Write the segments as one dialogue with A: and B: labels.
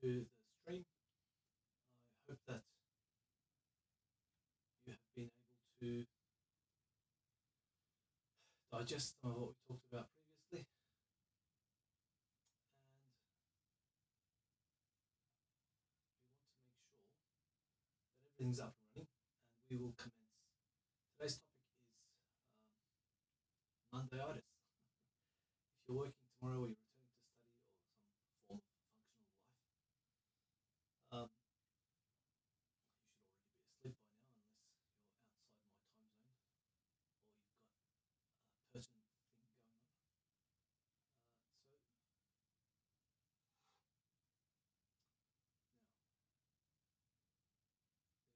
A: to the stream. I hope that you have been able to digest some of what we talked about previously. And we want to make sure that everything's up and running, and we will commence. Today's topic is Monday-itis. If you're working tomorrow or you're returning to study or some form of functional life, you should already be asleep by now unless you're outside my time zone or you've got a pertinent thing going on. So now, there is something here. That I'm trying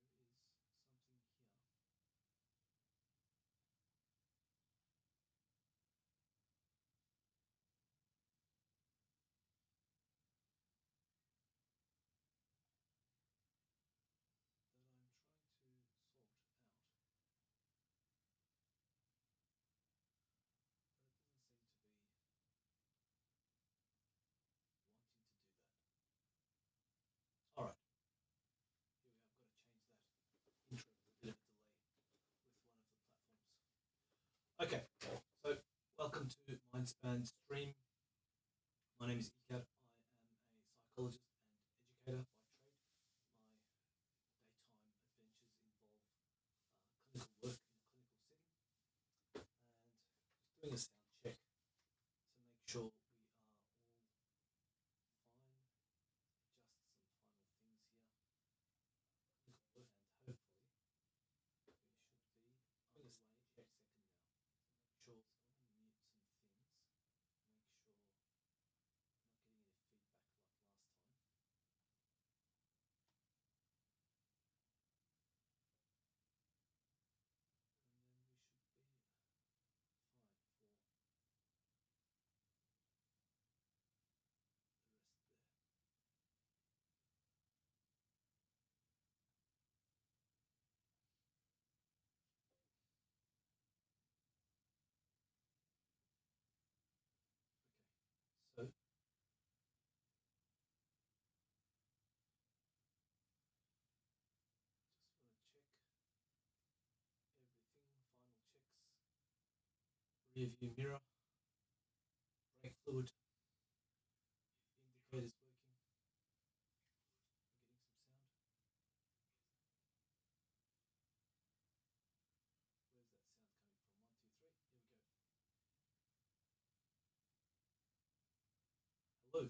A: to sort out, but it doesn't seem to be wanting to do that. All right, here we are. I've got to change that intro with a bit of a delay with one of the platforms. Okay, so welcome to Mindspan stream. My name is Ilker. I am a psychologist and educator by trade. My daytime adventures involve clinical work in a clinical setting, and just doing a sound check to make sure we are all fine. Adjust some final things here. Clinical work, and hopefully we should be. I'm going to delay a second now to make sure. So I'll mute some things. Make sure we're not getting any feedback like last time. And then we should be fine for the rest there. Okay, so just want to check everything, final checks, rear view mirror, brake fluid, indicator's working. I'm getting some sound. Where's that sound coming from? 1, 2, 3. Here we go. Hello.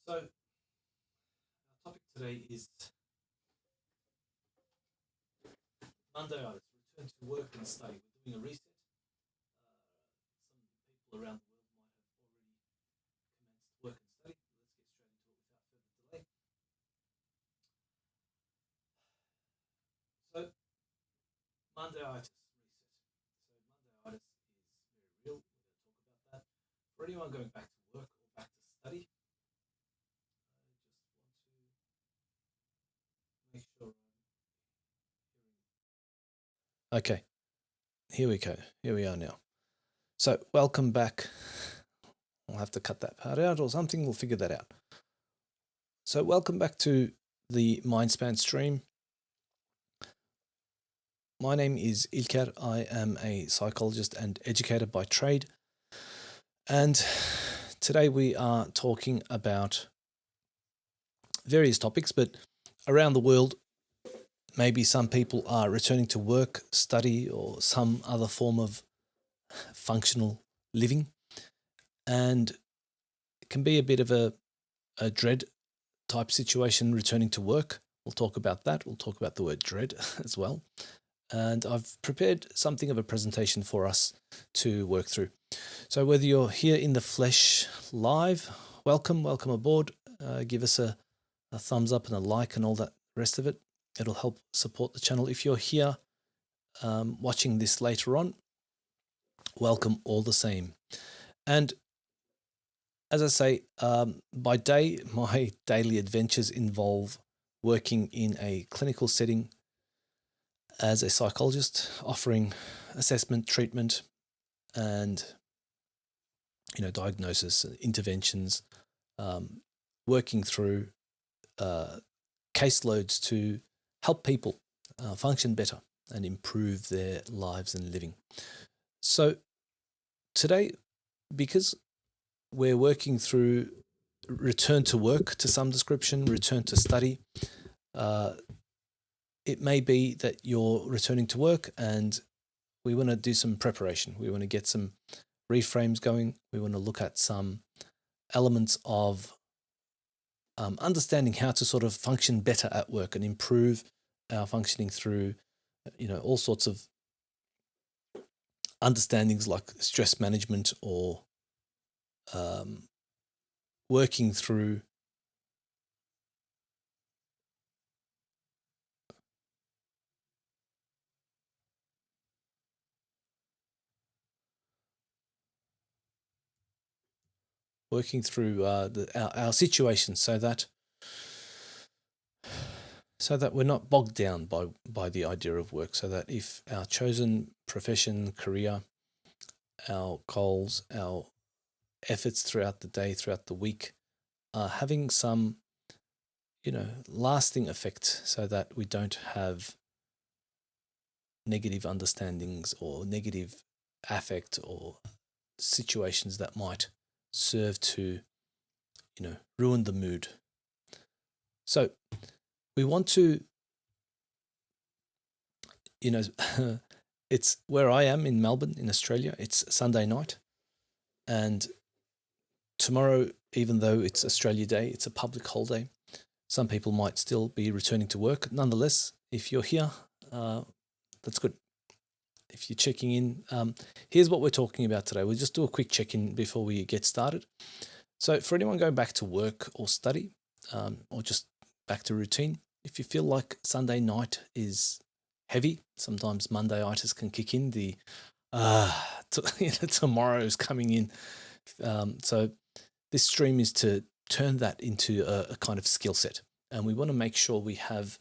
A: So our topic today is Monday-itis, return to work and study. We're doing a reset. Some people around the world might have already commenced work and study. Let's get straight into it without further delay. So Monday-itis reset. So Monday-itis is very real. We're going to talk about that. For anyone going back to work or back to study, I just want to make sure I'm hearing. Okay, here we go. Here we are now. So welcome back. I'll have to cut that part out or something. We'll figure that out. So welcome back to the Mindspan stream. My name is Ilker. I am a psychologist and educator by trade. And today we are talking about various topics, but around the world, maybe some people are returning to work, study, or some other form of functional living. And it can be a bit of a dread type situation returning to work. We'll talk about that. We'll talk about the word dread as well. And I've prepared something of a presentation for us to work through. So whether you're here in the flesh live, welcome aboard. Give us a thumbs up and a like and all that rest of it. It'll help support the channel. If you're here watching this later on, welcome all the same. And as I say, by day, my daily adventures involve working in a clinical setting, as a psychologist, offering assessment, treatment, and diagnosis, interventions, working through caseloads to help people function better and improve their lives and living. So today, because we're working through return to work to some description, return to study, it may be that you're returning to work and we want to do some preparation. We want to get some reframes going. We want to look at some elements of understanding how to sort of function better at work and improve our functioning through, all sorts of understandings like stress management or working through our situation so that we're not bogged down by the idea of work, so that if our chosen profession, career, our goals, our efforts throughout the day, throughout the week are having some, lasting effect, so that we don't have negative understandings or negative affect or situations that might serve to, ruin the mood. So we want to, it's where I am in Melbourne, in Australia. It's Sunday night, and tomorrow, even though it's Australia Day, it's a public holiday. Some people might still be returning to work. Nonetheless, if you're here, that's good. If you're checking in, here's what we're talking about today. We'll just do a quick check-in before we get started. So for anyone going back to work or study, or just back to routine, if you feel like Sunday night is heavy, sometimes Monday-itis can kick in. Tomorrow's coming in. So this stream is to turn that into a kind of skill set. And we want to make sure we have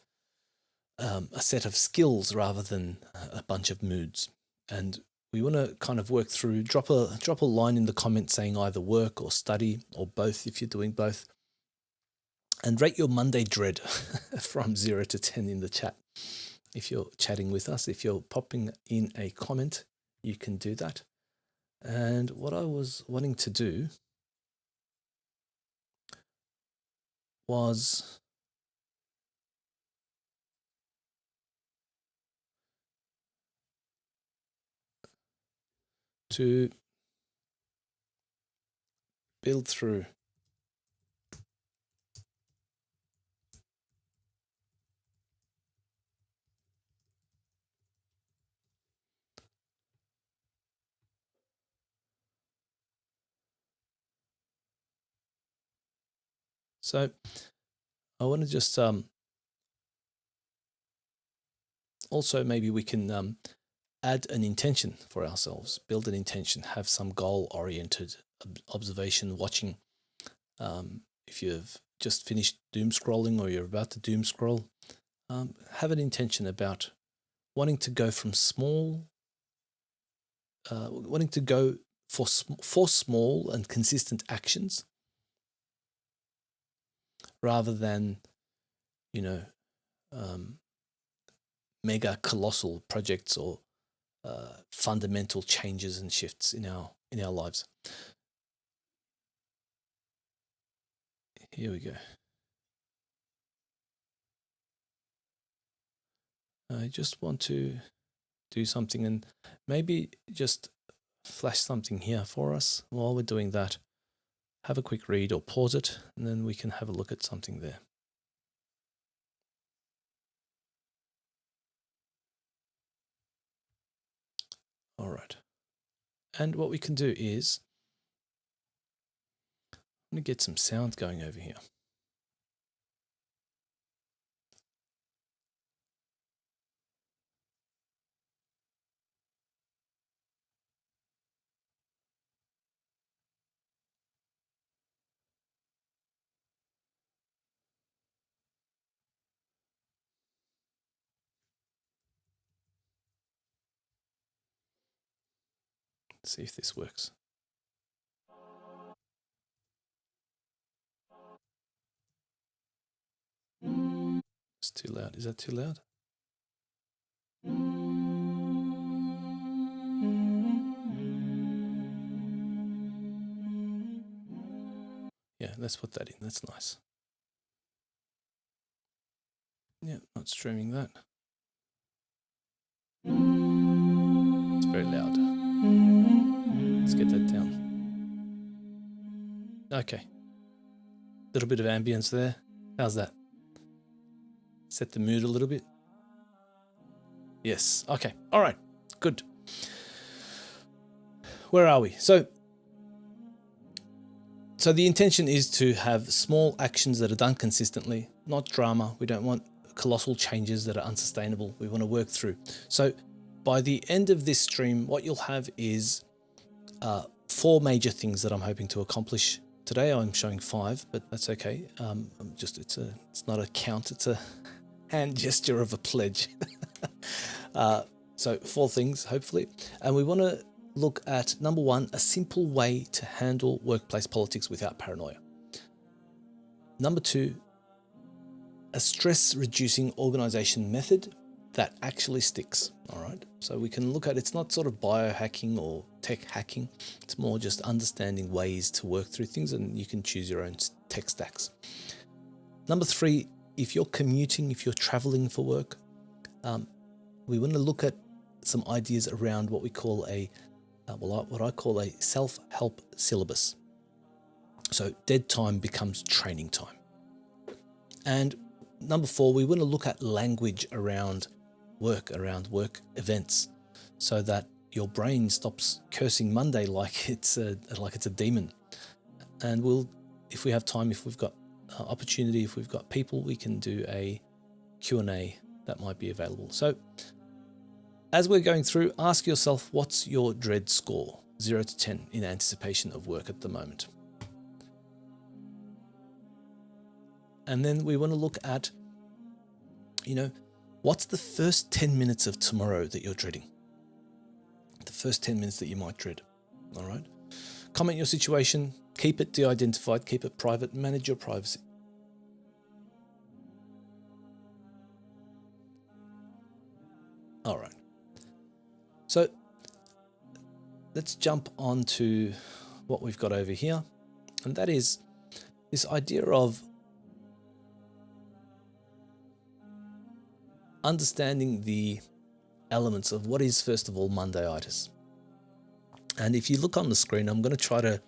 A: a set of skills rather than a bunch of moods. And we want to kind of work through, drop a line in the comments saying either work or study or both if you're doing both. And rate your Monday dread from 0 to 10 in the chat. If you're chatting with us, if you're popping in a comment, you can do that. And what I was wanting to do was to build through So I want to just also maybe we can add an intention for ourselves, build an intention, have some goal-oriented observation, watching. If you've just finished doom scrolling or you're about to doom scroll, have an intention about wanting to go from small, wanting to go for small and consistent actions rather than, mega colossal projects or fundamental changes and shifts in our lives. Here we go. I just want to do something and maybe just flash something here for us. While we're doing that, have a quick read or pause it, and then we can have a look at something there. All right. And what we can do is, I'm going to get some sound going over here. Let's see if this works. It's too loud. Is that too loud? Yeah, let's put that in. That's nice. Yeah, not streaming that. It's very loud. Let's get that down. Okay. Little bit of ambience there. How's that? Set the mood a little bit. Yes. Okay. All right. Good. Where are we? So the intention is to have small actions that are done consistently, not drama. We don't want colossal changes that are unsustainable. We want to work through. So by the end of this stream, what you'll have is 4 major things that I'm hoping to accomplish today. I'm showing 5, but that's okay. It's not a count. It's a hand gesture of a pledge. So 4 things, hopefully. And we want to look at, number 1, a simple way to handle workplace politics without paranoia. Number 2, a stress-reducing organization method that actually sticks. All right. So we can look at, it's not sort of biohacking or tech hacking. It's more just understanding ways to work through things, and you can choose your own tech stacks. Number 3, if you're commuting, if you're traveling for work, we want to look at some ideas around what we call what I call a self-help syllabus. So dead time becomes training time. And number 4, we want to look at language around work events, so that your brain stops cursing Monday like it's a demon. And if we have time, if we've got opportunity, if we've got people, we can do a Q&A that might be available. So as we're going through, ask yourself, what's your dread score, 0 to 10, in anticipation of work at the moment? And then we want to look at, what's the first 10 minutes of tomorrow that you're dreading? The first 10 minutes that you might dread. All right. Comment your situation, keep it de-identified, keep it private, manage your privacy. All right. So let's jump on to what we've got over here. And that is this idea of understanding the elements of what is, first of all, Monday-itis. And if you look on the screen, I'm going to try to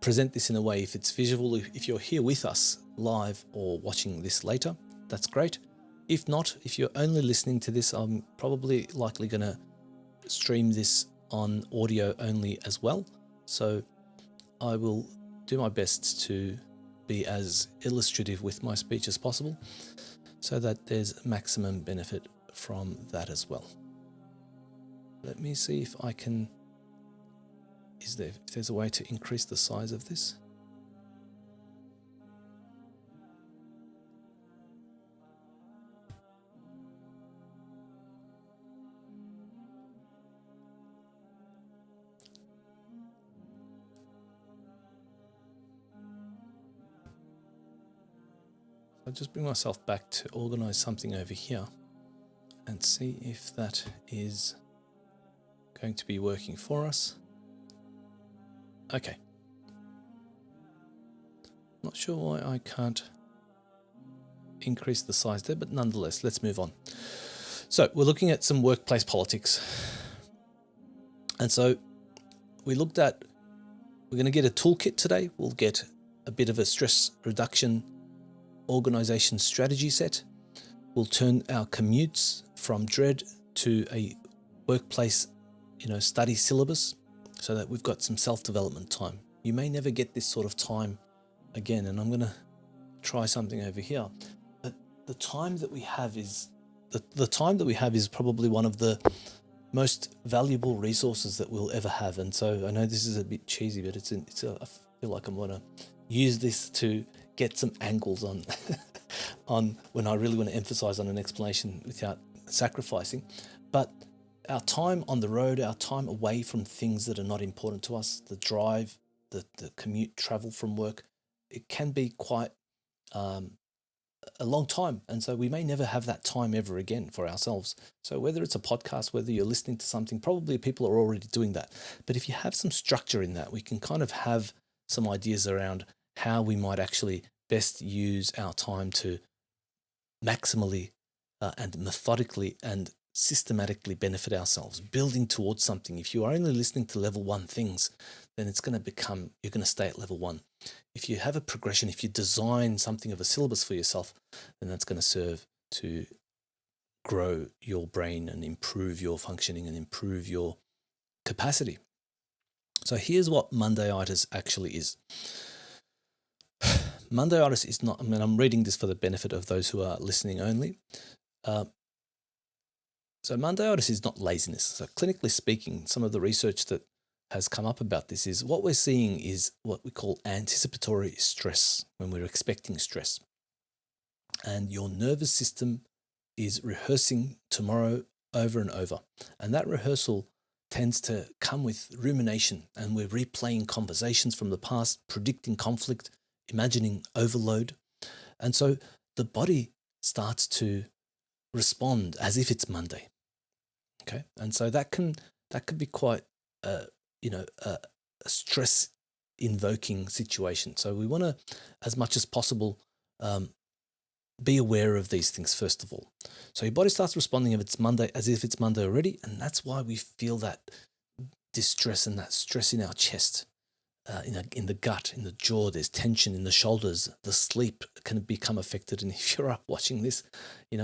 A: present this in a way, if it's visual, if you're here with us live or watching this later, that's great. If not, if you're only listening to this, I'm probably likely going to stream this on audio only as well. So I will do my best to be as illustrative with my speech as possible, so that there's maximum benefit from that as well. Let me see if I can, if there's a way to increase the size of this. I'll just bring myself back to organize something over here and see if that is going to be working for us. Okay. Not sure why I can't increase the size there, but nonetheless, let's move on. So we're looking at some workplace politics. And so we're going to get a toolkit today. We'll get a bit of a stress reduction organization strategy set. We'll turn our commutes from dread to a workplace, study syllabus, so that we've got some self-development time. You may never get this sort of time again, and I'm going to try something over here. But the time that we have is probably one of the most valuable resources that we'll ever have. And so I know this is a bit cheesy, but I feel like I'm going to use this to get some angles on on when I really want to emphasize on an explanation without sacrificing. But our time on the road, our time away from things that are not important to us, the drive, the commute, travel from work, it can be quite a long time. And so we may never have that time ever again for ourselves. So whether it's a podcast, whether you're listening to something, probably people are already doing that. But if you have some structure in that, we can kind of have some ideas around how we might actually best use our time to maximally and methodically and systematically benefit ourselves, building towards something. If you are only listening to level 1 things, then it's going to become, you're going to stay at level 1. If you have a progression, if you design something of a syllabus for yourself, then that's going to serve to grow your brain and improve your functioning and improve your capacity. So here's what Monday-itis actually is. Monday-itis is not, I mean, I'm reading this for the benefit of those who are listening only. So Monday-itis is not laziness. So clinically speaking, some of the research that has come up about this is what we're seeing is what we call anticipatory stress, when we're expecting stress. And your nervous system is rehearsing tomorrow over and over. And that rehearsal tends to come with rumination, and we're replaying conversations from the past, predicting conflict, imagining overload. And so the body starts to respond as if it's Monday. Okay. And so that could be quite a stress invoking situation. So we want to, as much as possible, be aware of these things first of all. So your body starts responding if it's Monday, as if it's Monday already, and that's why we feel that distress and that stress in our chest, in the gut, in the jaw. There's tension in the shoulders. The sleep can become affected, and if you're up watching this, you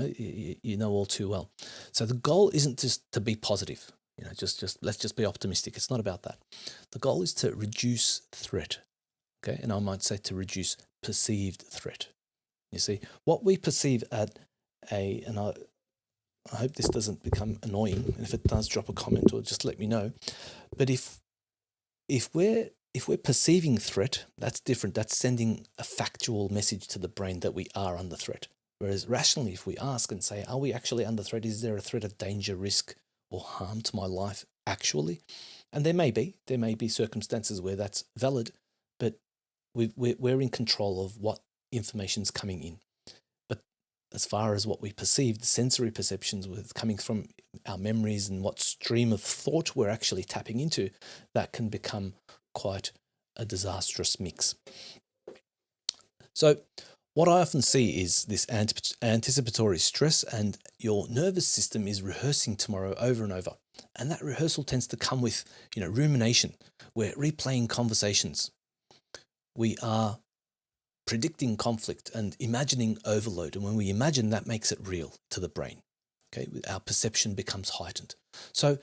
A: know all too well. So the goal isn't just to be positive. Let's just be optimistic. It's not about that. The goal is to reduce threat. Okay, and I might say to reduce perceived threat. You see, what we perceive and I hope this doesn't become annoying, and if it does, drop a comment or just let me know. But if we're perceiving threat, that's different. That's sending a factual message to the brain that we are under threat. Whereas rationally, if we ask and say, are we actually under threat? Is there a threat of danger, risk, or harm to my life actually? And there may be circumstances where that's valid, but we're in control of what information's coming in. But as far as what we perceive, the sensory perceptions with coming from our memories and what stream of thought we're actually tapping into, that can become quite a disastrous mix. So what I often see is this anticipatory stress, and your nervous system is rehearsing tomorrow over and over. And that rehearsal tends to come with, rumination. We're replaying conversations. We are predicting conflict and imagining overload. And when we imagine, that makes it real to the brain. Okay, our perception becomes heightened. So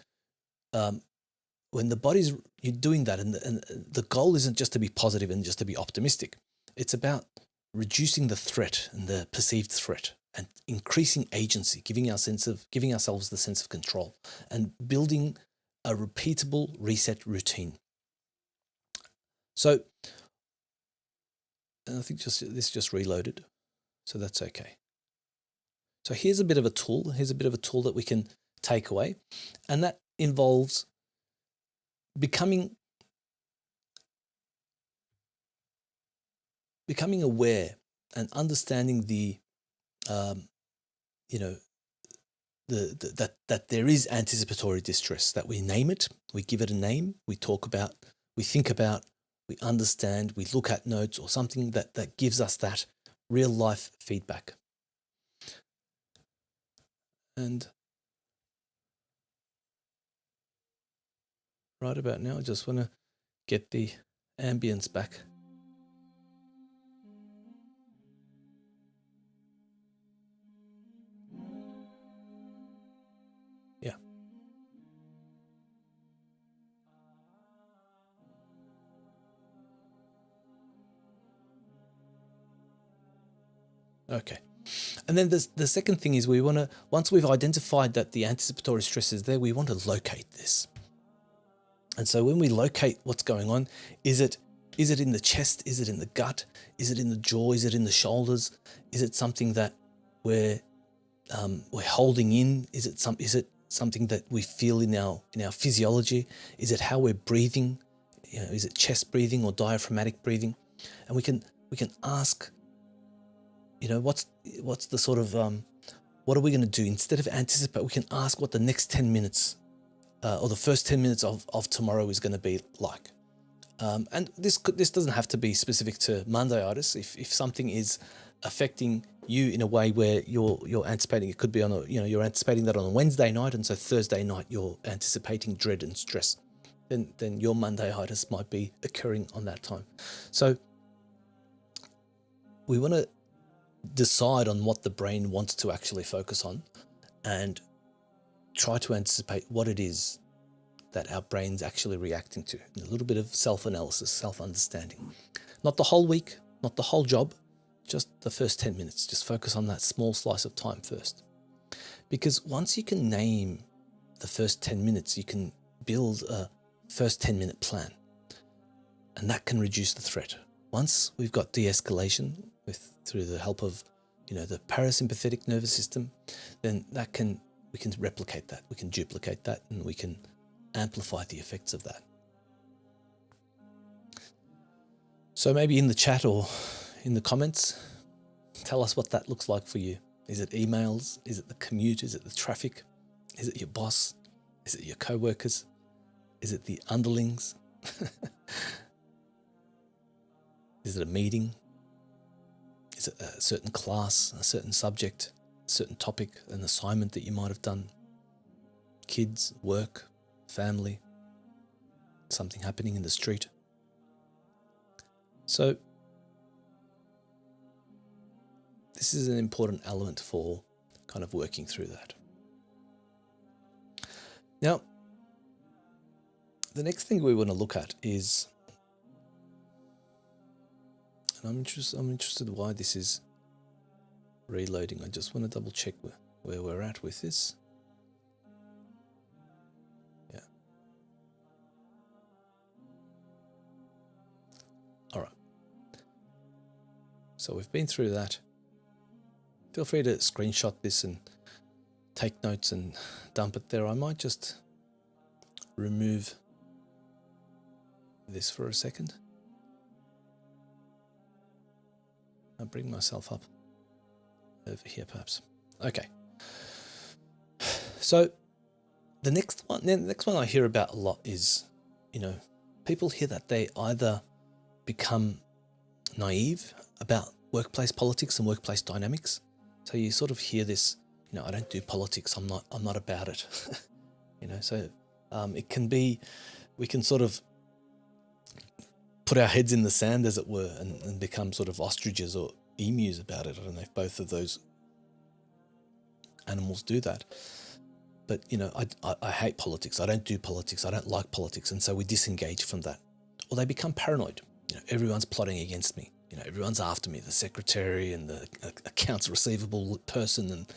A: when the body's you're doing that, and the goal isn't just to be positive and just to be optimistic. It's about reducing the threat and the perceived threat and increasing agency, giving ourselves the sense of control, and building a repeatable reset routine. So, and I think this just reloaded, so that's okay. So here's a bit of a tool. Here's a bit of a tool that we can take away, and that involves becoming aware and understanding that there is anticipatory distress, that we name it, we give it a name, we talk about, we think about, we understand, we look at notes or something that gives us that real life feedback. And right about now, I just want to get the ambience back. Yeah. Okay. And then the second thing is we want to, once we've identified that the anticipatory stress is there, we want to locate this. And so when we locate what's going on, is it in the chest? Is it in the gut? Is it in the jaw? Is it in the shoulders? Is it something that we're holding in? Is it something that we feel in our physiology? Is it how we're breathing? Is it chest breathing or diaphragmatic breathing? And we can ask, what's the sort of what are we going to do? Instead of anticipate, we can ask what the next 10 minutes or the first 10 minutes of tomorrow is going to be like. And this doesn't have to be specific to Monday-itis. If something is affecting you in a way where you're anticipating, it could be on you're anticipating that on a Wednesday night, and so Thursday night you're anticipating dread and stress, then your Monday-itis might be occurring on that time. So we want to decide on what the brain wants to actually focus on and try to anticipate what it is that our brain's actually reacting to. A little bit of self-analysis, self-understanding. Not the whole week, not the whole job, just the first 10 minutes. Just focus on that small slice of time first. Because once you can name the first 10 minutes, you can build a first 10-minute plan. And that can reduce the threat. Once we've got de-escalation through the help of the parasympathetic nervous system, then we can replicate that, we can duplicate that, and we can amplify the effects of that. So maybe in the chat or in the comments, tell us what that looks like for you. Is it emails? Is it the commute? Is it the traffic? Is it your boss? Is it your co-workers? Is it the underlings? Is it a meeting? Is it a certain class, a certain subject, a certain topic, an assignment that you might have done? Kids, work, family, something happening in the street. So this is an important element for kind of working through that. Now, the next thing we want to look at is, and I'm interested why this is reloading. I just want to double check where we're at with this. Yeah. All right. So we've been through that. Feel free to screenshot this and take notes and dump it there. I might just remove this for a second. I'll bring myself up over here perhaps. Okay. So the next one I hear about a lot is, people hear that they either become naive about workplace politics and workplace dynamics. So you sort of hear this, I don't do politics, I'm not about it. So it can be, we can sort of put our heads in the sand, as it were, and become sort of ostriches or emus about it. I don't know if both of those animals do that. But, I hate politics. I don't do politics. I don't like politics. And so we disengage from that. Or they become paranoid. Everyone's plotting against me. Everyone's after me. The secretary and the accounts receivable person and,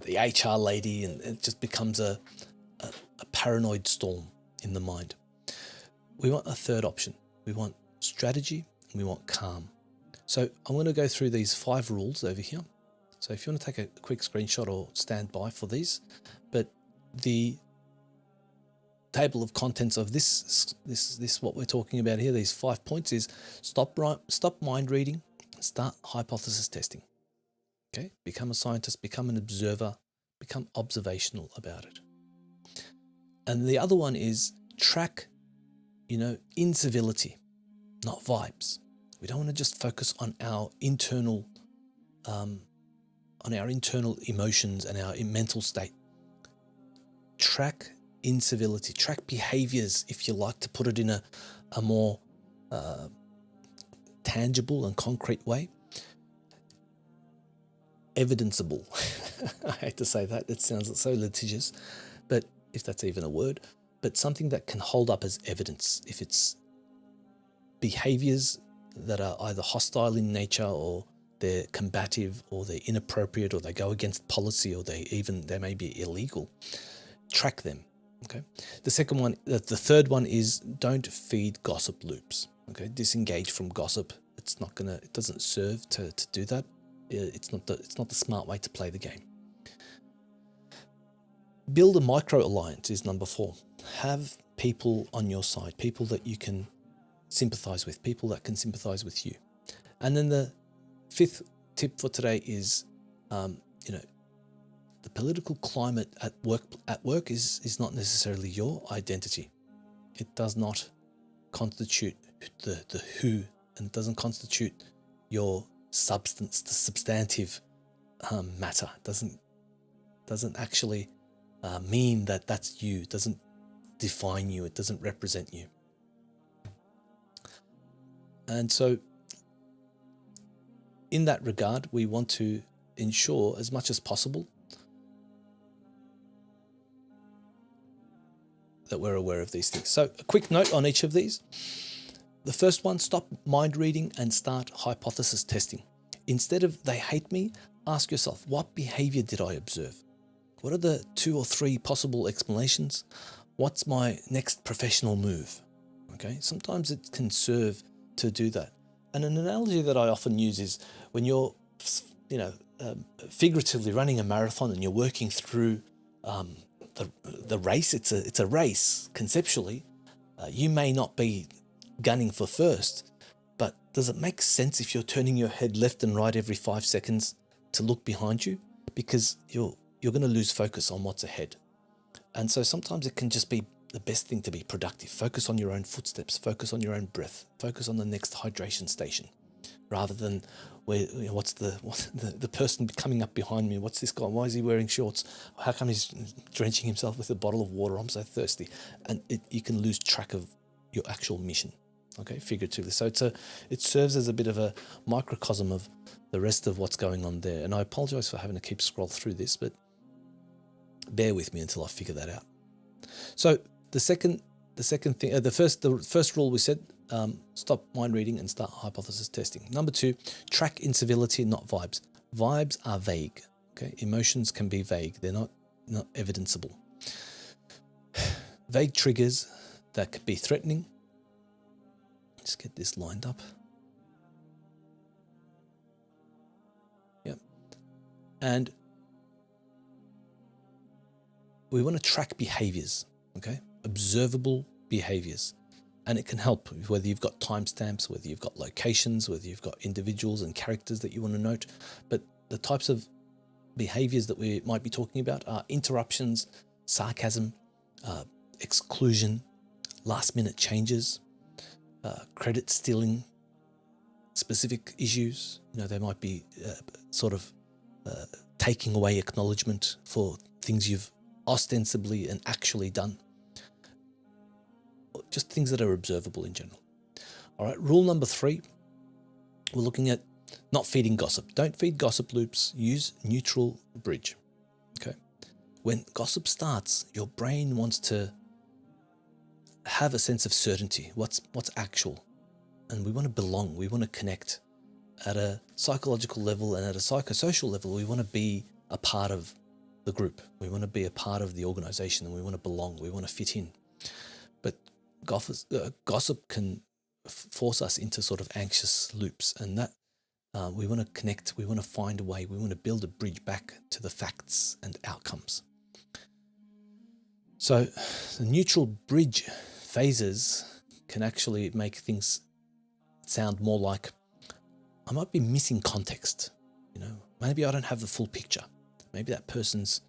A: the HR lady. And it just becomes a paranoid storm in the mind. We want a third option. We want strategy and we want calm. So I'm going to go through these 5 rules over here. So if you want to take a quick screenshot or stand by for these, but the table of contents of this what we're talking about here, these 5 points, is stop mind reading, start hypothesis testing. Okay, become a scientist, become an observer, become observational about it. And the other one is track, incivility, not vibes. We don't want to just focus on our internal emotions and our mental state. Track incivility, track behaviors, if you like to put it in a more tangible and concrete way. Evidenceable. I hate to say that, it sounds so litigious, but if that's even a word, but something that can hold up as evidence. If it's behaviors that are either hostile in nature, or they're combative, or they're inappropriate, or they go against policy, or they may be illegal, track them. Okay. The third one is don't feed gossip loops. Okay. Disengage from gossip. It doesn't serve to do that. It's not the smart way to play the game. Build a micro alliance is number 4. Have people on your side, people that you can sympathize with, people that can sympathize with you. And then the 5th tip for today is, the political climate at work is not necessarily your identity. It does not constitute the who, and it doesn't constitute your substance, the substantive matter. It doesn't actually mean that that's you. It doesn't define you. It doesn't represent you. And so in that regard, we want to ensure as much as possible that we're aware of these things. So a quick note on each of these. The first one, stop mind reading and start hypothesis testing. Instead of they hate me, ask yourself, what behavior did I observe? What are the 2 or 3 possible explanations? What's my next professional move? Okay, sometimes it can serve to do that. And an analogy that I often use is when you're, figuratively running a marathon and you're working through the race. It's a race conceptually. You may not be gunning for first, but does it make sense if you're turning your head left and right every 5 seconds to look behind you? Because you're going to lose focus on what's ahead. And so sometimes it can just be the best thing to be productive. Focus on your own footsteps, focus on your own breath, focus on the next hydration station, rather than what's the person coming up behind me? What's this guy? Why is he wearing shorts? How come he's drenching himself with a bottle of water? I'm so thirsty. And you can lose track of your actual mission, okay, figuratively. So it serves as a bit of a microcosm of the rest of what's going on there. And I apologize for having to keep scroll through this, but bear with me until I figure that out. So the first rule we said, stop mind reading and start hypothesis testing. Number 2, track incivility, not vibes. Vibes are vague. Okay, emotions can be vague. They're not evidenceable. Vague triggers that could be threatening. Let's get this lined up. Yep. And we want to track behaviors. Okay, observable behaviors. And it can help whether you've got timestamps, whether you've got locations, whether you've got individuals and characters that you want to note. But the types of behaviors that we might be talking about are interruptions, sarcasm, exclusion, last-minute changes, credit stealing, specific issues. They might be taking away acknowledgement for things you've ostensibly and actually done. Just things that are observable in general. All right, rule number 3, we're looking at not feeding gossip. Don't feed gossip loops. Use neutral bridge. Okay. When gossip starts, your brain wants to have a sense of certainty. What's actual? And we want to belong. We want to connect at a psychological level and at a psychosocial level. We want to be a part of the group. We want to be a part of the organization, and we want to belong. We want to fit in. But gossip can force us into sort of anxious loops, and that we want to connect, we want to find a way, we want to build a bridge back to the facts and outcomes. So the neutral bridge phases can actually make things sound more like I might be missing context. Maybe I don't have the full picture. Maybe that person's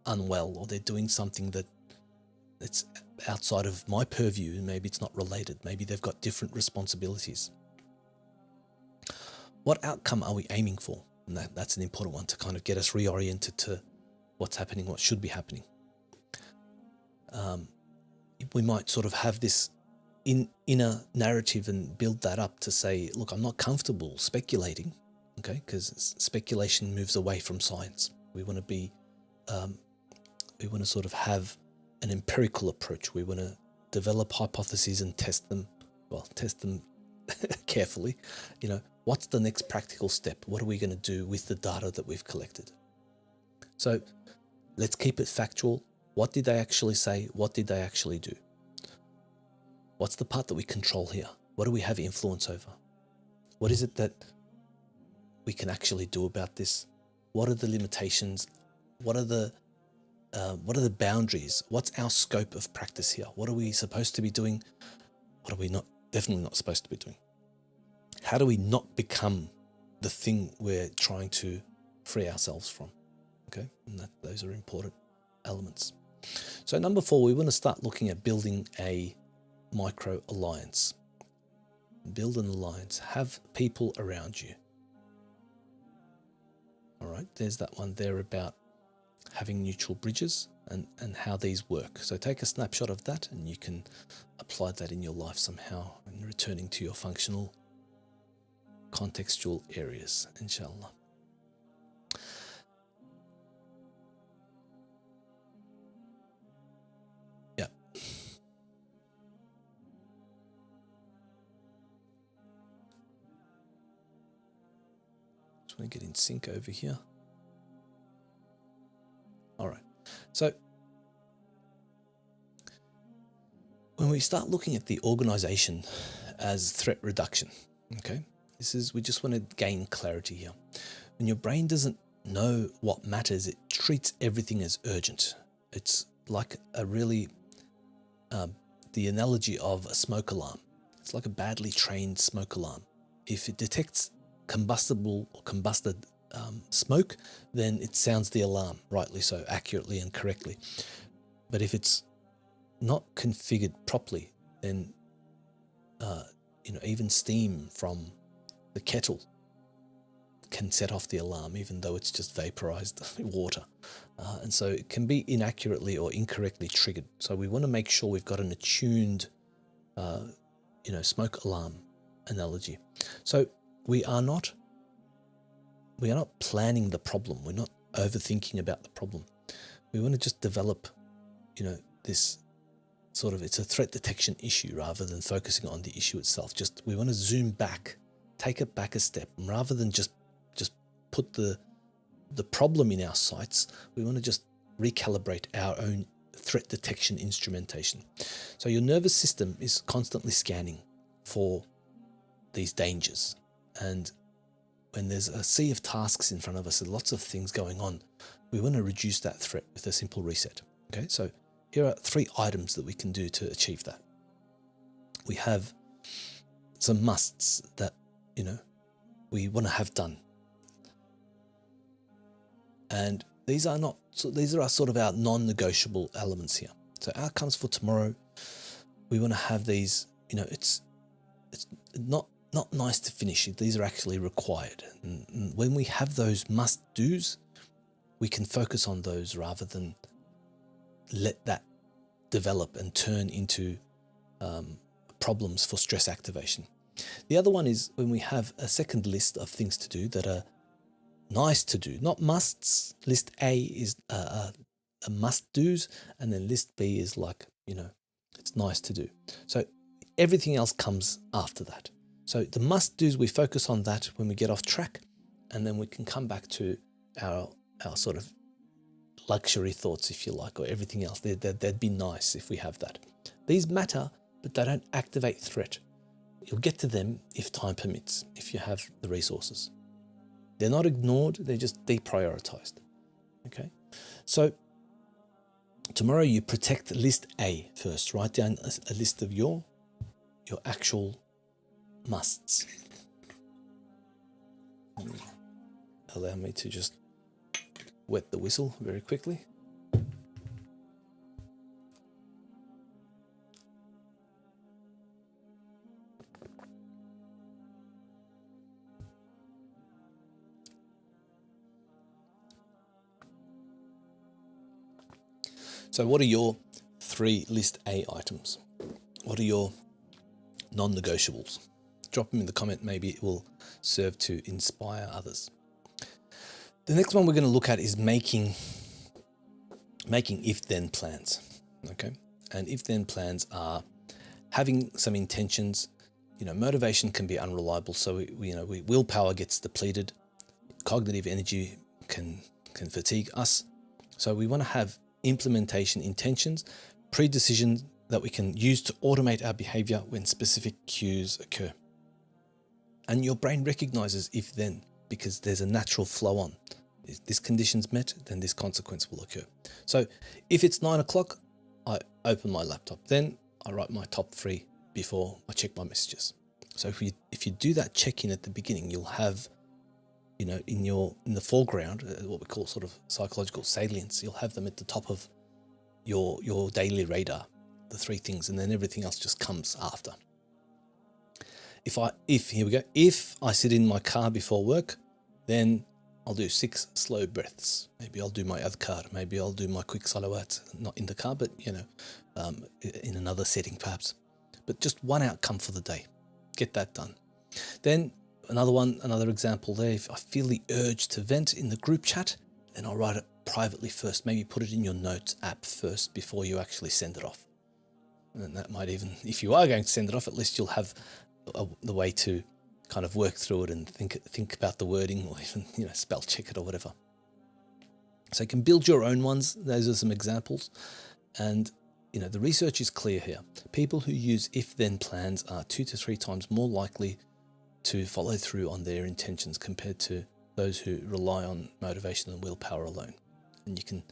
A: unwell, or they're doing something that's outside of my purview, and maybe it's not related. Maybe they've got different responsibilities. What outcome are we aiming for? And that's an important one to kind of get us reoriented to what's happening, what should be happening. We might sort of have this inner narrative and build that up to say, look, I'm not comfortable speculating, okay? Because speculation moves away from science. We want to be, we want to sort of have an empirical approach. We want to develop hypotheses and test them carefully. What's the next practical step? What are we going to do with the data that we've collected? So let's keep it factual. What did they actually say? What did they actually do? What's the part that we control here? What do we have influence over? What is it that we can actually do about this? What are the limitations? What are the what are the boundaries? What's our scope of practice here? What are we supposed to be doing? What are we definitely not supposed to be doing? How do we not become the thing we're trying to free ourselves from? Okay, and those are important elements. So number 4, we want to start looking at building a micro alliance. Build an alliance. Have people around you. All right, there's that one there about having neutral bridges and how these work. So take a snapshot of that and you can apply that in your life somehow and returning to your functional contextual areas, inshallah. Yeah. Just want to get in sync over here. All right. So when we start looking at the organization as threat reduction, okay, we just want to gain clarity here. When your brain doesn't know what matters, it treats everything as urgent. It's like the analogy of a smoke alarm. It's like a badly trained smoke alarm. If it detects combustible or combusted smoke, then it sounds the alarm, rightly so, accurately and correctly. But if it's not configured properly, then even steam from the kettle can set off the alarm, even though it's just vaporized water. And so it can be inaccurately or incorrectly triggered. So we want to make sure we've got an attuned, smoke alarm analogy. So we are not planning the problem. We're not overthinking about the problem. We want to just develop, this sort of, it's a threat detection issue rather than focusing on the issue itself. We want to zoom back, take it back a step, and rather than just put the problem in our sights, we want to just recalibrate our own threat detection instrumentation. So your nervous system is constantly scanning for these dangers. And when there's a sea of tasks in front of us and lots of things going on, we want to reduce that threat with a simple reset. Okay, so here are 3 items that we can do to achieve that. We have some musts that, we want to have done. And these are sort of our non-negotiable elements here. So outcomes for tomorrow, we want to have these, it's not nice to finish. These are actually required. And when we have those must-dos, we can focus on those rather than let that develop and turn into problems for stress activation. The other one is when we have a second list of things to do that are nice to do, not musts. List A is a must-dos, and then list B is like, it's nice to do. So everything else comes after that. So the must-dos, we focus on that when we get off track, and then we can come back to our sort of luxury thoughts, if you like, or everything else. They'd be nice if we have that. These matter, but they don't activate threat. You'll get to them if time permits, if you have the resources. They're not ignored, they're just deprioritized. Okay, so tomorrow you protect list A first. Write down a list of your actual musts. Allow me to just wet the whistle very quickly. So what are your 3 list A items? What are your non-negotiables? Drop them in the comment. Maybe it will serve to inspire others. The next one we're going to look at is making if-then plans. Okay, and if-then plans are having some intentions. Motivation can be unreliable, so we willpower gets depleted. Cognitive energy can fatigue us. So we want to have implementation intentions, pre-decisions that we can use to automate our behavior when specific cues occur. And your brain recognizes if-then because there's a natural flow on. If this condition's met, then this consequence will occur. So if it's 9 o'clock, I open my laptop. Then I write my top 3 before I check my messages. So if you do that check-in at the beginning, you'll have, in the foreground, what we call sort of psychological salience, you'll have them at the top of your daily radar, the 3 things, and then everything else just comes after. If I sit in my car before work, then I'll do 6 slow breaths. Maybe I'll do my adhkar. Maybe I'll do my quick salawat, not in the car, but in another setting perhaps. But just one outcome for the day. Get that done. Then another example there. If I feel the urge to vent in the group chat, then I'll write it privately first. Maybe put it in your notes app first before you actually send it off. And that might even, if you are going to send it off, at least you'll have the way to kind of work through it and think about the wording, or even spell check it or whatever. So you can build your own ones. Those are some examples, and the research is clear here. People who use if-then plans are 2 to 3 times more likely to follow through on their intentions compared to those who rely on motivation and willpower alone. And you can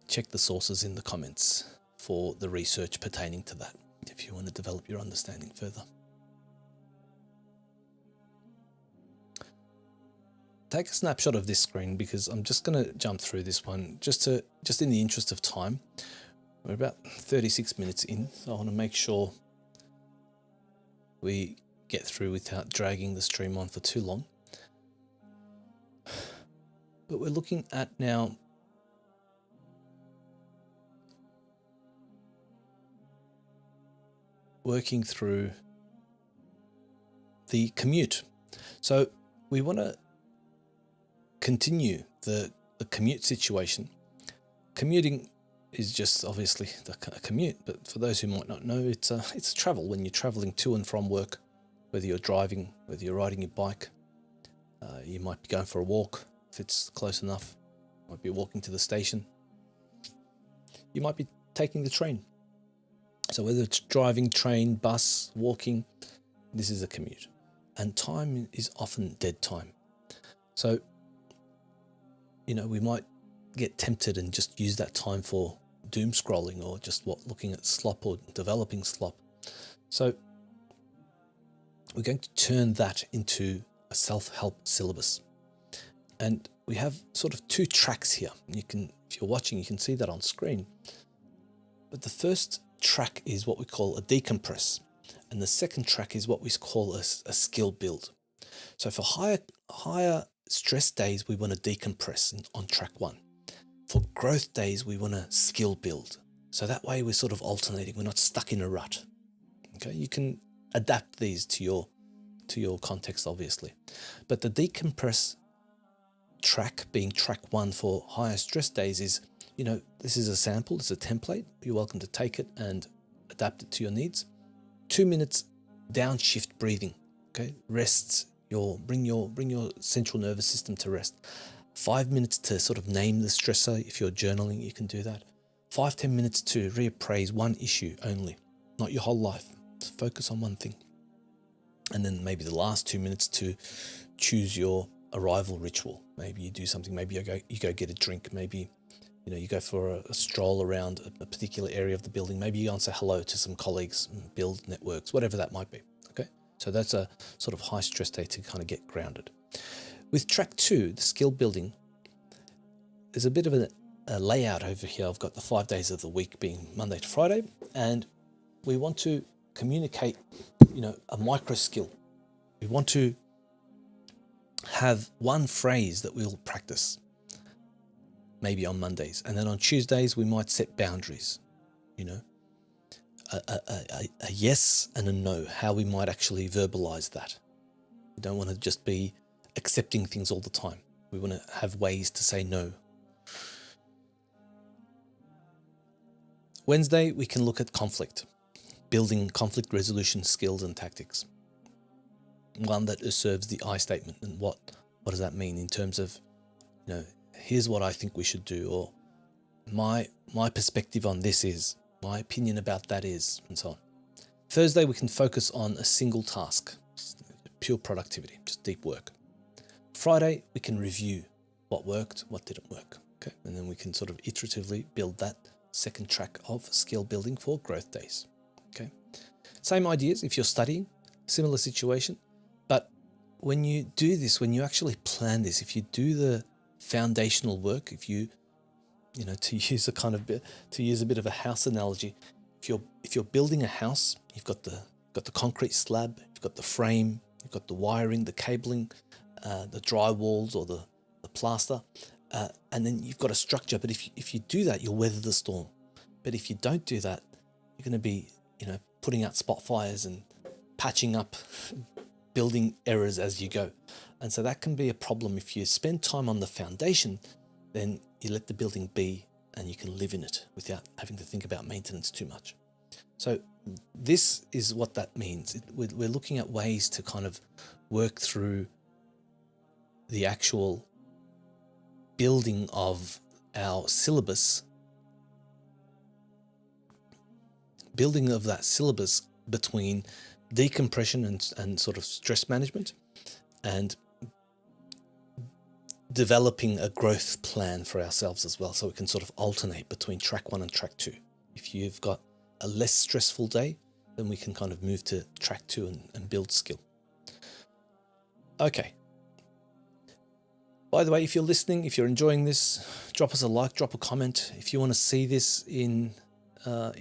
A: check the sources in the comments for the research pertaining to that if you want to develop your understanding further. Take a snapshot of this screen because I'm just going to jump through this one just in the interest of time. We're about 36 minutes in, so I want to make sure we get through without dragging the stream on for too long. But we're looking at now working through the commute. So we want to continue the commute situation. Commuting is just obviously a commute, but for those who might not know, it's travel. When you're traveling to and from work, whether you're driving, whether you're riding your bike, you might be going for a walk if it's close enough. You might be walking to the station. You might be taking the train. So whether it's driving, train, bus, walking, this is a commute. And time is often dead time. So we might get tempted and just use that time for doom scrolling or just looking at slop or developing slop. So we're going to turn that into a self-help syllabus. And we have sort of 2 tracks here. If you're watching, you can see that on screen. But the first track is what we call a decompress. And the second track is what we call a skill build. So for higher stress days, we want to decompress on track 1. For growth days, we want to skill build. So that way we're sort of alternating. We're not stuck in a rut. Okay, you can adapt these to your context, obviously. But the decompress track, being track 1 for higher stress days, is, this is a sample, it's a template. You're welcome to take it and adapt it to your needs. 2 minutes downshift breathing. Okay, bring your central nervous system to rest. 5 minutes to sort of name the stressor. If you're journaling, you can do that. 5-10 minutes to reappraise one issue only, not your whole life. Just focus on one thing. And then maybe the last 2 minutes to choose your arrival ritual. Maybe you do something. Maybe you go get a drink. Maybe you go for a stroll around a particular area of the building. Maybe you go and say hello to some colleagues, build networks, whatever that might be. Okay, so that's a sort of high stress day to kind of get grounded. With track 2, the skill building, there's a bit of a layout over here. I've got the 5 days of the week being Monday to Friday, and we want to communicate, a micro skill. We want to have one phrase that we'll practice, maybe on Mondays, and then on Tuesdays we might set boundaries. A yes and a no, how we might actually verbalize that. We don't want to just be accepting things all the time. We want to have ways to say no. Wednesday, we can look at conflict, building conflict resolution skills and tactics. One that serves the I statement. And what does that mean in terms of, here's what I think we should do, or my perspective on this is, my opinion about that is, and so on. Thursday, we can focus on a single task, pure productivity, just deep work. Friday, we can review what worked, what didn't work. Okay, and then we can sort of iteratively build that second track of skill building for growth days. Okay, same ideas if you're studying, similar situation, but when you do this, when you actually plan this, if you do the foundational work, if you know, to use a bit of a house analogy, if you're building a house, you've got the concrete slab, you've got the frame, you've got the wiring, the cabling, the drywalls or the plaster, and then you've got a structure. But if you do that, you'll weather the storm. But if you don't do that, you're going to be, you know, putting out spot fires and patching up building errors as you go. And so that can be a problem. If you spend time on the foundation, then you let the building be and you can live in it without having to think about maintenance too much. So this is what that means. We're looking at ways to kind of work through the actual building of our syllabus, building of that syllabus between decompression and sort of stress management, and developing a growth plan for ourselves as well, so we can sort of alternate between track 1 and track 2. If you've got a less stressful day, then we can kind of move to track 2 and build skill. Okay. By the way, if you're listening, if you're enjoying this, drop us a like, drop a comment. If you want to see this in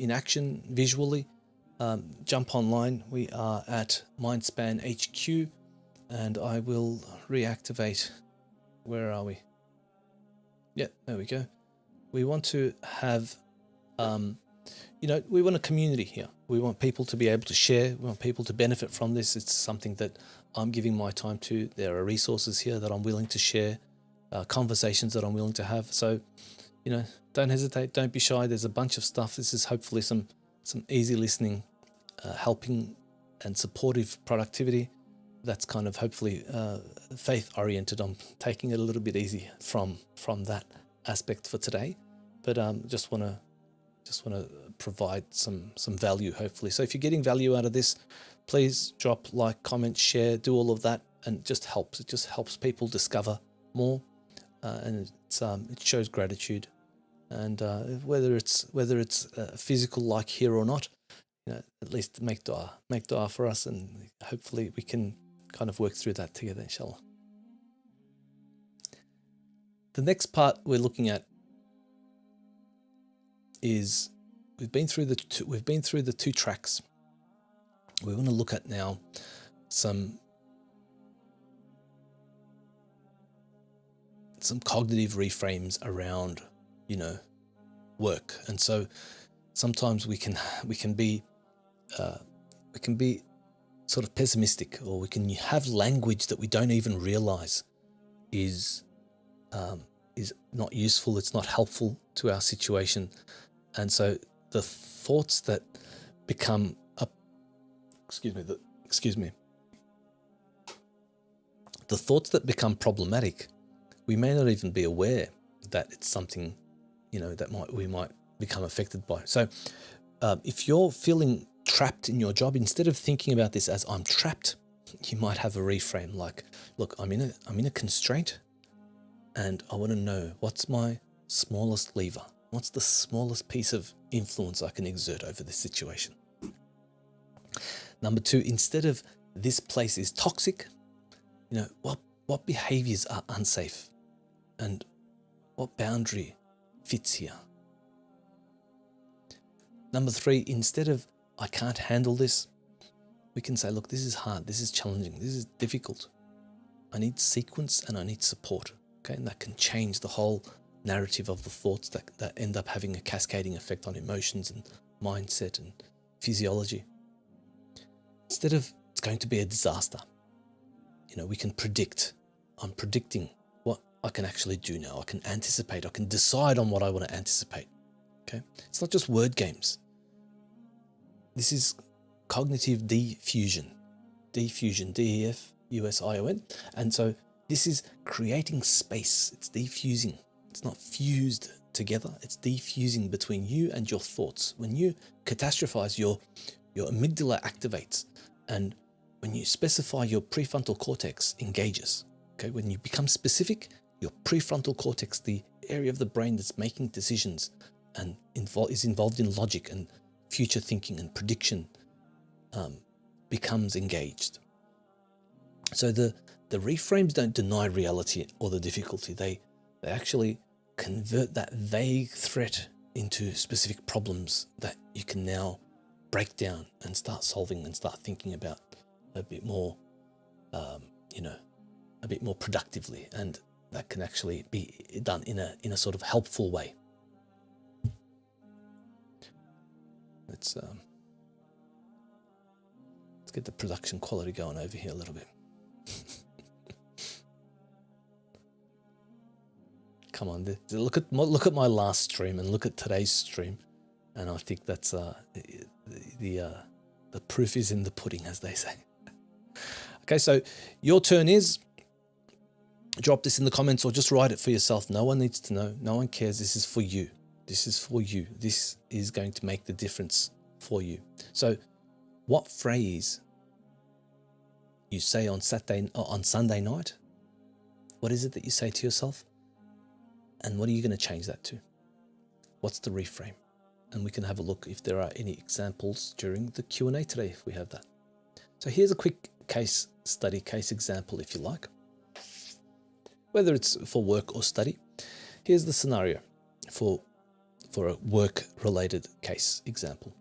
A: action visually, jump online. We are at Mindspan HQ, and I will reactivate. Where are we? Yeah, there we go. We want to have, we want a community here. We want people to be able to share. We want people to benefit from this. It's something that I'm giving my time to. There are resources here that I'm willing to share, conversations that I'm willing to have. So, don't hesitate. Don't be shy. There's a bunch of stuff. This is hopefully some easy listening, helping and supportive productivity. That's kind of hopefully faith oriented. I'm taking it a little bit easy from that aspect for today, but just want to provide some value hopefully. So if you're getting value out of this, please drop like, comment, share, do all of that, and it just helps people discover more, and it shows gratitude. And whether it's physical like here or not, at least make dua for us, and hopefully we can kind of work through that together, inshallah. The next part we're looking at is we've been through the two tracks. We want to look at now some cognitive reframes around work. And so sometimes we can be sort of pessimistic, or we can have language that we don't even realize is not useful. It's not helpful to our situation. And so the thoughts that become the thoughts that become problematic, we may not even be aware that it's something that we might become affected by. So if you're feeling trapped in your job, instead of thinking about this as I'm trapped, you might have a reframe like, look, I'm in a constraint, and I want to know what's my smallest lever. What's the smallest piece of influence I can exert over this situation? Number 2, instead of this place is toxic, what behaviors are unsafe, and what boundary fits here? Number 3, instead of I can't handle this, we can say, look, this is hard, this is challenging, this is difficult. I need sequence and I need support. Okay, and that can change the whole narrative of the thoughts that end up having a cascading effect on emotions and mindset and physiology. Instead of it's going to be a disaster, we can predict. I'm predicting what I can actually do now. I can anticipate. I can decide on what I want to anticipate. Okay, it's not just word games. This is cognitive diffusion, DEFUSION. And so this is creating space. It's diffusing. It's not fused together. It's diffusing between you and your thoughts. When you catastrophize, your amygdala activates. And when you specify, your prefrontal cortex engages. Okay, when you become specific, your prefrontal cortex, the area of the brain that's making decisions and is involved in logic and future thinking and prediction, becomes engaged. So the reframes don't deny reality or the difficulty. They actually convert that vague threat into specific problems that you can now break down and start solving and start thinking about a bit more, a bit more productively, and that can actually be done in a sort of helpful way. Let's get the production quality going over here a little bit. Come on, look at my last stream and look at today's stream, and I think that's the proof is in the pudding, as they say. Okay, so your turn is drop this in the comments or just write it for yourself. No one needs to know. No one cares. This is for you. This is for you. This is going to make the difference for you. So, what phrase you say on Sunday night? What is it that you say to yourself? And what are you going to change that to? What's the reframe? And we can have a look if there are any examples during the Q&A today, if we have that. So here's a quick case study, case example, if you like. Whether it's for work or study, here's the scenario for a work-related case example.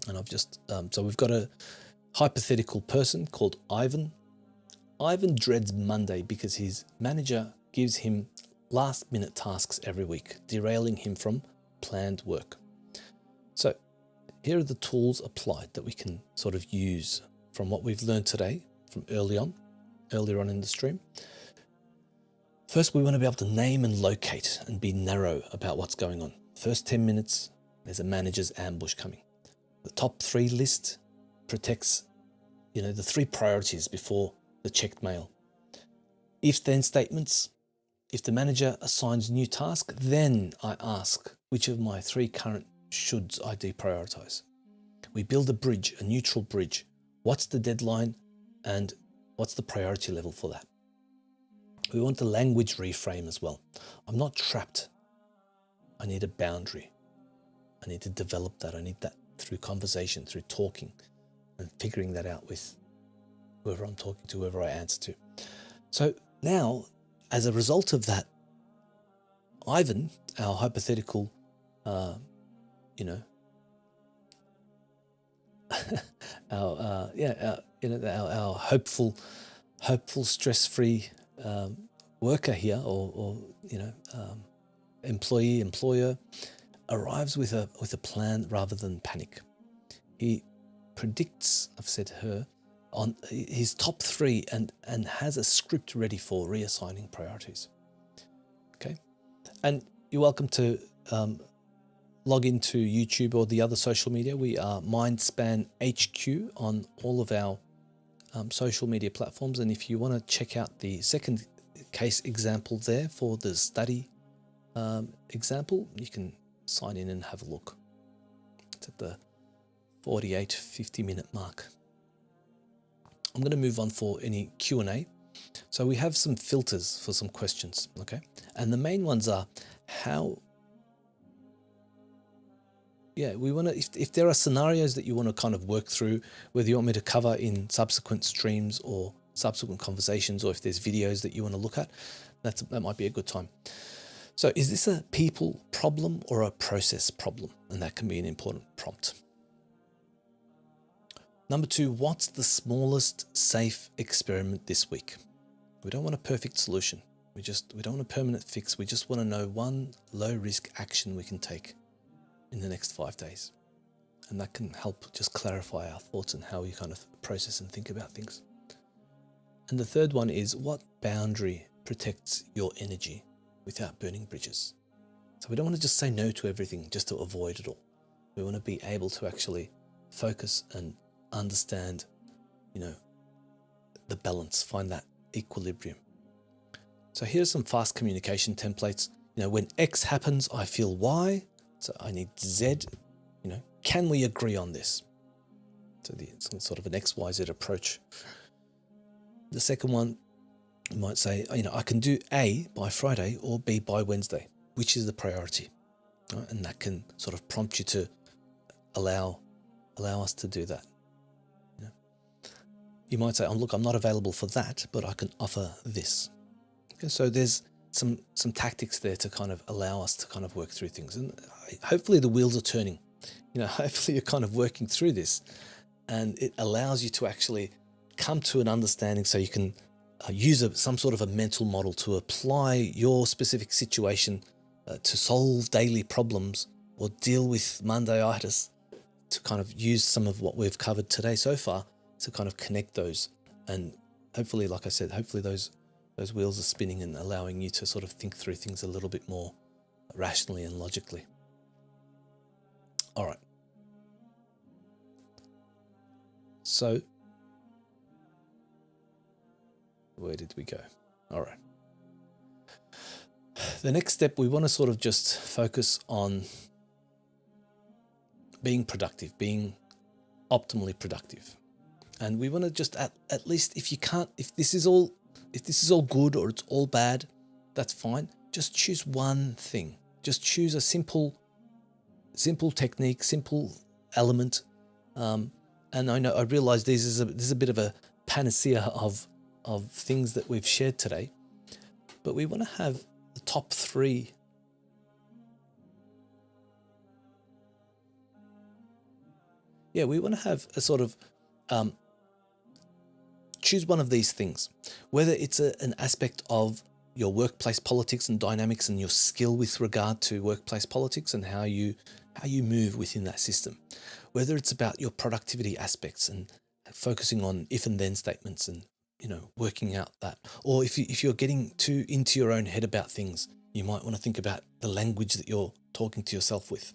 A: And I've just, so we've got a hypothetical person called Ivan. Ivan dreads Monday because his manager gives him last-minute tasks every week, derailing him from planned work. So here are the tools applied that we can sort of use from what we've learned today, from earlier on in the stream. First, we want to be able to name and locate and be narrow about what's going on. First 10 minutes, there's a manager's ambush coming. The top 3 list protects, the 3 priorities before the checked mail. If-then statements. If the manager assigns new task, then I ask, which of my 3 current shoulds I deprioritize? We build a bridge, a neutral bridge. What's the deadline and what's the priority level for that? We want the language reframe as well. I'm not trapped. I need a boundary. I need to develop that. I need that through conversation, through talking and figuring that out with whoever I'm talking to, whoever I answer to. So now, as a result of that, Ivan, our hypothetical, our hopeful, stress-free worker here, or employee, employer, arrives with a plan rather than panic. He predicts, I've said to her, on his top 3 and has a script ready for reassigning priorities. Okay, and you're welcome to log into YouTube or the other social media. We are Mindspan HQ on all of our social media platforms, and if you want to check out the second case example there for the study example, you can sign in and have a look. It's at the 50 minute mark. I'm going to move on for any Q&A. So we have some filters for some questions, okay? And the main ones are we want to, if there are scenarios that you want to kind of work through, whether you want me to cover in subsequent streams or subsequent conversations, or if there's videos that you want to look at, that might be a good time. So is this a people problem or a process problem? And that can be an important prompt. Number 2, what's the smallest safe experiment this week? We don't want a perfect solution. We don't want a permanent fix. We just want to know one low risk action we can take in the next 5 days. And that can help just clarify our thoughts and how we kind of process and think about things. And the third one is, what boundary protects your energy without burning bridges? So we don't want to just say no to everything just to avoid it all. We want to be able to actually focus and understand, the balance, find that equilibrium. So here's some fast communication templates. When X happens, I feel Y. So I need Z. Can we agree on this? So it's sort of an XYZ approach. The second one, You might say, I can do A by Friday or B by Wednesday. Which is the priority? Right? And that can sort of prompt you to allow us to do that. You might say, look, I'm not available for that, but I can offer this. Okay, so there's some tactics there to kind of allow us to kind of work through things. And hopefully the wheels are turning. Hopefully you're kind of working through this, and it allows you to actually come to an understanding so you can use some sort of a mental model to apply your specific situation to solve daily problems or deal with Monday-itis, to kind of use some of what we've covered today so far to kind of connect those. And hopefully, like I said, hopefully those wheels are spinning and allowing you to sort of think through things a little bit more rationally and logically. All right. So where did we go? All right. The next step, we want to sort of just focus on being productive, being optimally productive. And we want to just at least, if this is all good or it's all bad, that's fine. Just choose one thing. Just choose a simple technique, simple element. And I realize this is a bit of a panacea of things that we've shared today, but we want to have the top 3. Yeah, we want to have a sort of choose one of these things, whether it's an aspect of your workplace politics and dynamics and your skill with regard to workplace politics and how you move within that system, whether it's about your productivity aspects and focusing on if and then statements and working out that, or if you're getting too into your own head about things, you might want to think about the language that you're talking to yourself with.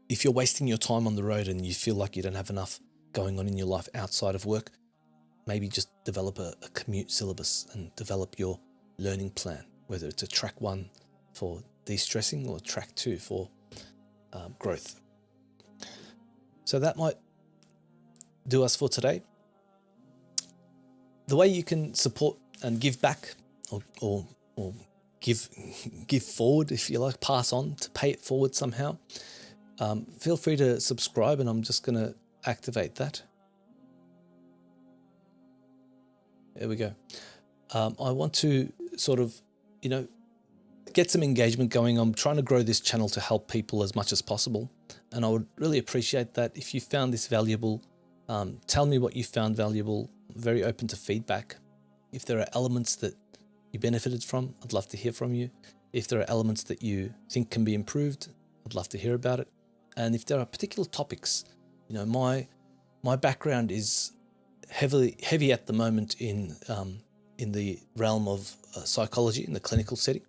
A: If you're wasting your time on the road and you feel like you don't have enough going on in your life outside of work, maybe just develop a commute syllabus and develop your learning plan, whether it's a track 1 for de-stressing or track 2 for growth. So that might do us for today. The way you can support and give back or give forward, if you like, pass on, to pay it forward somehow, feel free to subscribe, and I'm just going to activate that. There we go. I want to sort of, get some engagement going. I'm trying to grow this channel to help people as much as possible. And I would really appreciate that. If you found this valuable, tell me what you found valuable. I'm very open to feedback. If there are elements that you benefited from, I'd love to hear from you. If there are elements that you think can be improved, I'd love to hear about it. And if there are particular topics, my background is heavy at the moment in the realm of psychology in the clinical setting.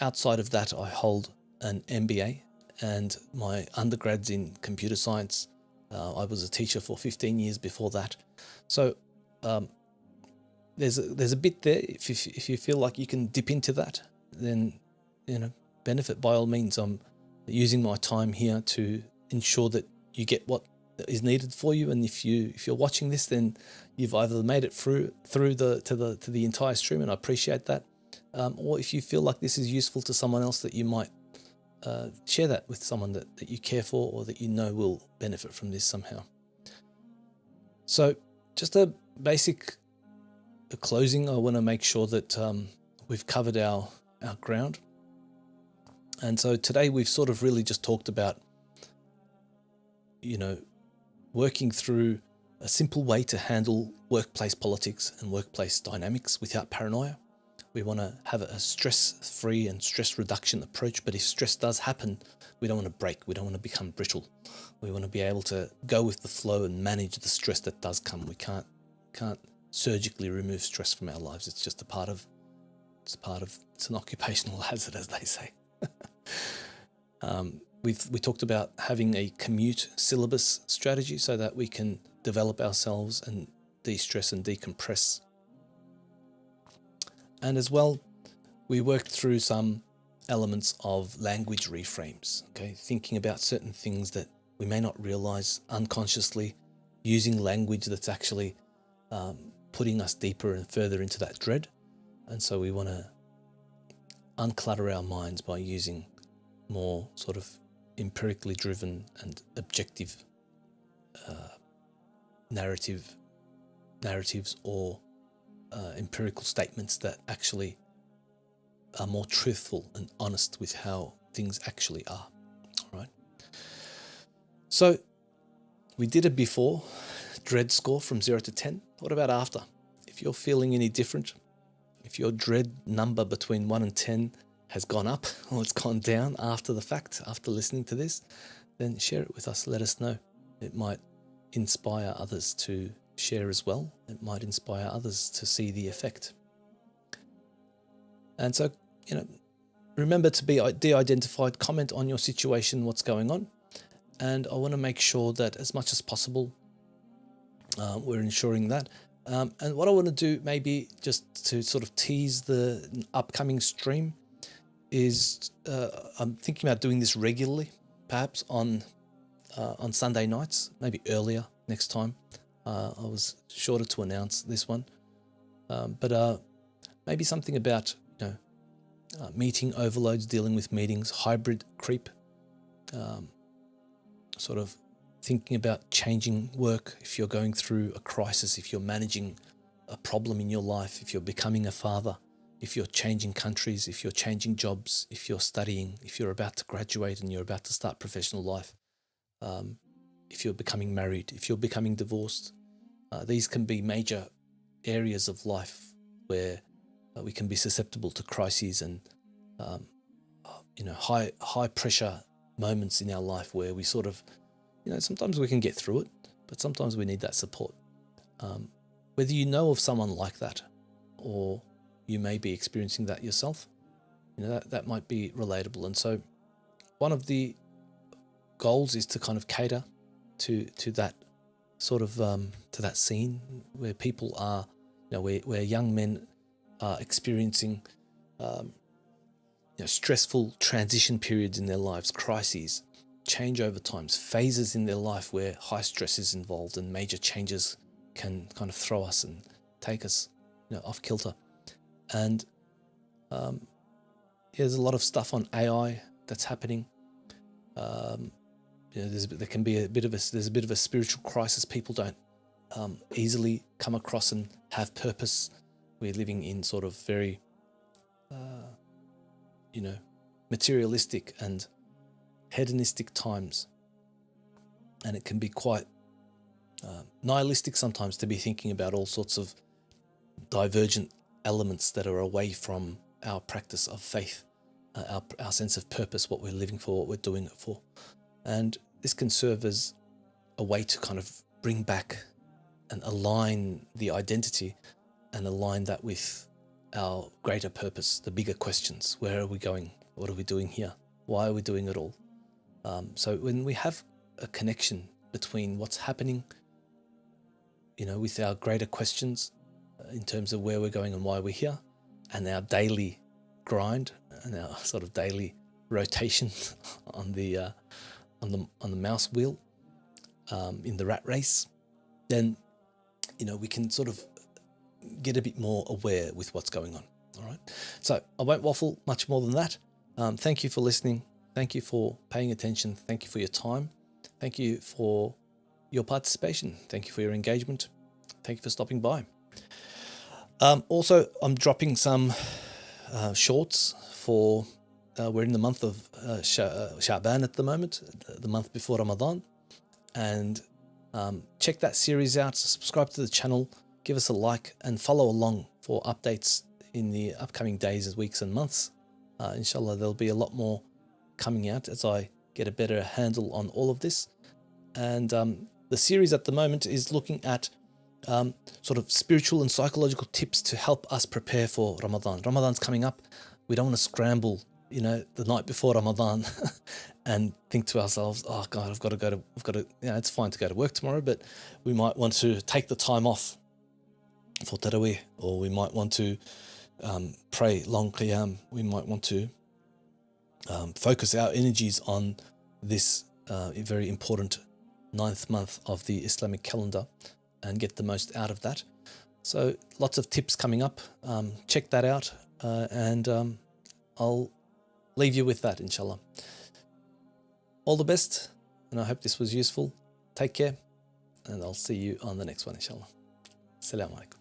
A: Outside of that, I hold an MBA, and my undergrad's in computer science. I was a teacher for 15 years before that. So there's a bit there. If you feel like you can dip into that, then benefit by all means. I'm using my time here to ensure that you get what is needed for you. And if you're watching this, then you've either made it through to the entire stream, and I appreciate that. Or if you feel like this is useful to someone else, that you might share that with someone that you care for or that will benefit from this somehow. So just a basic closing. I want to make sure that we've covered our ground. And so today we've sort of really just talked about, working through a simple way to handle workplace politics and workplace dynamics without paranoia. We want to have a stress-free and stress reduction approach, but if stress does happen, we don't want to break. We don't want to become brittle. We want to be able to go with the flow and manage the stress that does come. We can't surgically remove stress from our lives. It's just it's an occupational hazard, as they say. We talked about having a commute syllabus strategy so that we can develop ourselves and de-stress and decompress. And as well, we worked through some elements of language reframes, okay? Thinking about certain things that we may not realize unconsciously, using language that's actually putting us deeper and further into that dread. And so we want to unclutter our minds by using more sort of empirically driven and objective narratives or empirical statements that actually are more truthful and honest with how things actually are. All right. So we did it before, dread score from 0 to 10. What about after? If you're feeling any different, if your dread number between 1 and 10 has gone up or it's gone down after the fact, after listening to this, then share it with us. Let us know. It might inspire others to share as well. It might inspire others to see the effect. And so, remember to be de-identified, comment on your situation, what's going on. And I want to make sure that as much as possible, we're ensuring that. And what I want to do, maybe just to sort of tease the upcoming stream, is I'm thinking about doing this regularly, perhaps on Sunday nights, maybe earlier next time. I was shorter to announce this one, but maybe something about meeting overloads, dealing with meetings, hybrid creep, sort of thinking about changing work if you're going through a crisis, if you're managing a problem in your life, if you're becoming a father, if you're changing countries, if you're changing jobs, if you're studying, if you're about to graduate and you're about to start professional life, if you're becoming married, if you're becoming divorced. These can be major areas of life where we can be susceptible to crises and high pressure moments in our life where we sort of, sometimes we can get through it, but sometimes we need that support. Whether you know of someone like that, or you may be experiencing that yourself, that might be relatable. And so one of the goals is to kind of cater to that sort of to that scene where people are, where young men are experiencing stressful transition periods in their lives, crises, changeover times, phases in their life where high stress is involved and major changes can kind of throw us and take us off kilter. And there's a lot of stuff on AI that's happening. There can be a bit of a spiritual crisis. People don't easily come across and have purpose. We're living in sort of very materialistic and hedonistic times, and it can be quite nihilistic sometimes to be thinking about all sorts of divergent elements that are away from our practice of faith, our sense of purpose, what we're living for, what we're doing it for. And this can serve as a way to kind of bring back and align the identity and align that with our greater purpose, the bigger questions. Where are we going? What are we doing here? Why are we doing it all? So when we have a connection between what's happening, with our greater questions in terms of where we're going and why we're here, and our daily grind and our sort of daily rotation on the mouse wheel, in the rat race, then we can sort of get a bit more aware with what's going on. All right. So I won't waffle much more than that. Thank you for listening. Thank you for paying attention. Thank you for your time. Thank you for your participation. Thank you for your engagement. Thank you for stopping by. Also, I'm dropping some shorts for, we're in the month of Sha'ban at the moment, the month before Ramadan. And check that series out, subscribe to the channel, give us a like, and follow along for updates in the upcoming days, weeks, and months. Inshallah, there'll be a lot more coming out as I get a better handle on all of this. And the series at the moment is looking at sort of spiritual and psychological tips to help us prepare for Ramadan. Ramadan's coming up. We don't want to scramble, the night before Ramadan and think to ourselves, oh God, it's fine to go to work tomorrow, but we might want to take the time off for Taraweeh, or we might want to pray long Qiyam. We might want to focus our energies on this very important 9th month of the Islamic calendar and get the most out of that. So lots of tips coming up. Check that out, and I'll leave you with that, inshallah. All the best, and I hope this was useful. Take care, and I'll see you on the next one, inshallah. Assalamu alaikum.